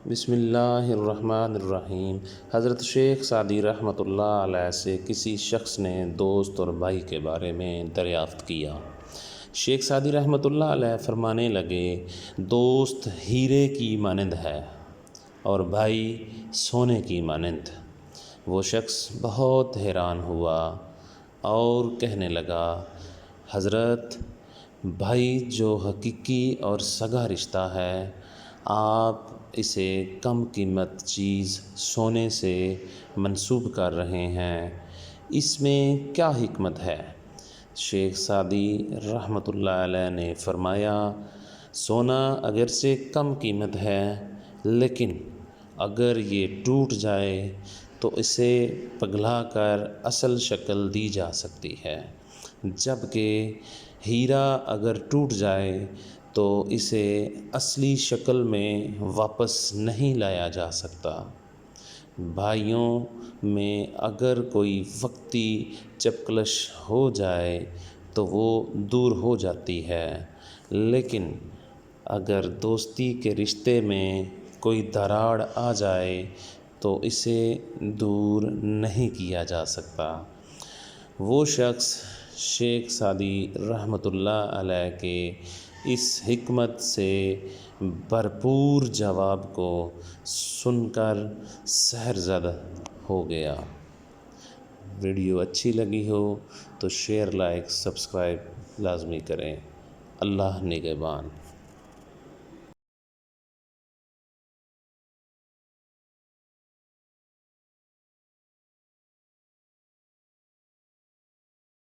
بسم اللہ الرحمن الرحیم۔ حضرت شیخ سعدی رحمۃ اللہ علیہ سے کسی شخص نے دوست اور بھائی کے بارے میں دریافت کیا۔ شیخ سعدی رحمۃ اللہ علیہ فرمانے لگے، دوست ہیرے کی مانند ہے اور بھائی سونے کی مانند۔ وہ شخص بہت حیران ہوا اور کہنے لگا، حضرت، بھائی جو حقیقی اور سگا رشتہ ہے، آپ اسے کم قیمت چیز سونے سے منسوب کر رہے ہیں، اس میں کیا حکمت ہے؟ شیخ سعدی رحمۃ اللہ علیہ نے فرمایا، سونا اگرچہ کم قیمت ہے، لیکن اگر یہ ٹوٹ جائے تو اسے پگھلا کر اصل شکل دی جا سکتی ہے، جبکہ ہیرا اگر ٹوٹ جائے تو اسے اصلی شکل میں واپس نہیں لایا جا سکتا۔ بھائیوں میں اگر کوئی وقتی چپکلش ہو جائے تو وہ دور ہو جاتی ہے، لیکن اگر دوستی کے رشتے میں کوئی دراڑ آ جائے تو اسے دور نہیں کیا جا سکتا۔ وہ شخص شیخ سعدی رحمۃ اللہ علیہ کے اس حکمت سے بھرپور جواب کو سن کر سحر زدہ ہو گیا۔ ویڈیو اچھی لگی ہو تو شیئر، لائک، سبسکرائب لازمی کریں۔ اللہ نگہبان۔